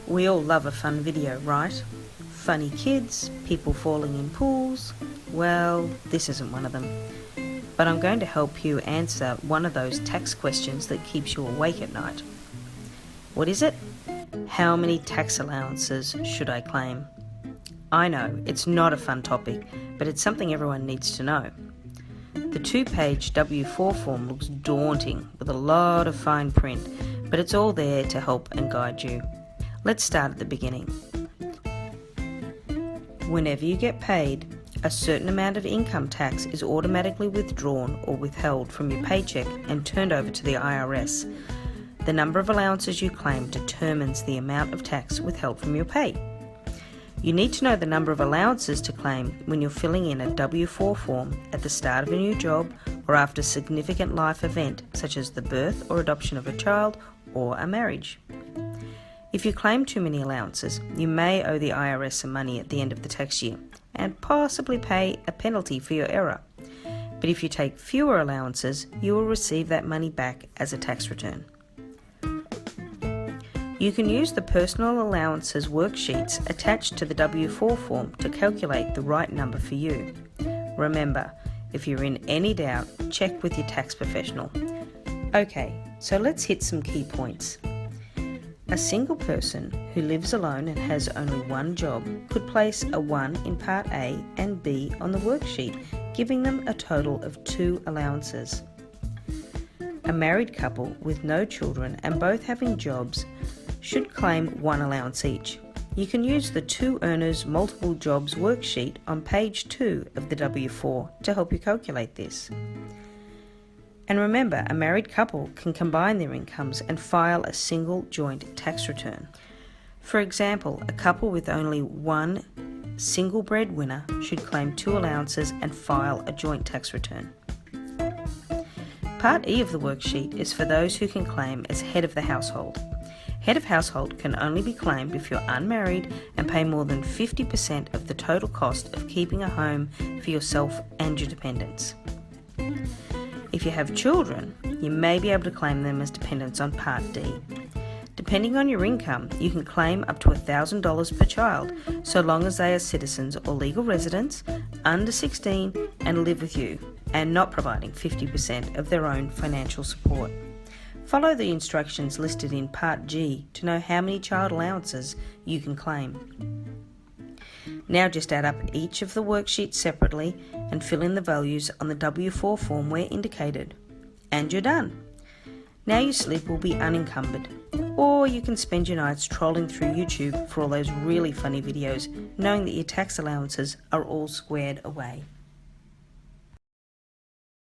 We all love a fun video, right? Funny kids, people falling in pools. Well, this isn't one of them. But I'm going to help you answer one of those tax questions that keeps you awake at night. What is it? How many tax allowances should I claim? I know, it's not a fun topic, but it's something everyone needs to know. The 2-page W4 form looks daunting with a lot of fine print, but it's all there to help and guide you. Let's start at the beginning. Whenever you get paid, a certain amount of income tax is automatically withdrawn or withheld from your paycheck and turned over to the IRS. The number of allowances you claim determines the amount of tax withheld from your pay. You need to know the number of allowances to claim when you're filling in a W4 form at the start of a new job or after a significant life event such as the birth or adoption of a child or a marriage. If you claim too many allowances, you may owe the IRS some money at the end of the tax year and possibly pay a penalty for your error. But if you take fewer allowances, you will receive that money back as a tax return. You can use the personal allowances worksheets attached to the W4 form to calculate the right number for you. Remember, if you're in any doubt, check with your tax professional. Okay, so let's hit some key points. A single person who lives alone and has only one job could place a 1 in Part A and B on the worksheet, giving them a total of 2 allowances. A married couple with no children and both having jobs should claim 1 allowance each. You can use the 2 earners multiple jobs worksheet on page 2 of the W4 to help you calculate this. And remember, a married couple can combine their incomes and file a single joint tax return. For example, a couple with only one single breadwinner should claim 2 allowances and file a joint tax return. Part E of the worksheet is for those who can claim as head of the household. Head of household can only be claimed if you're unmarried and pay more than 50% of the total cost of keeping a home for yourself and your dependents. If you have children, you may be able to claim them as dependents on Part D. Depending on your income, you can claim up to $1,000 per child, so long as they are citizens or legal residents, under 16 and live with you, and not providing 50% of their own financial support. Follow the instructions listed in Part G to know how many child allowances you can claim. Now just add up each of the worksheets separately and fill in the values on the W4 form where indicated. And you're done. Now your sleep will be unencumbered, or you can spend your nights trolling through YouTube for all those really funny videos, knowing that your tax allowances are all squared away.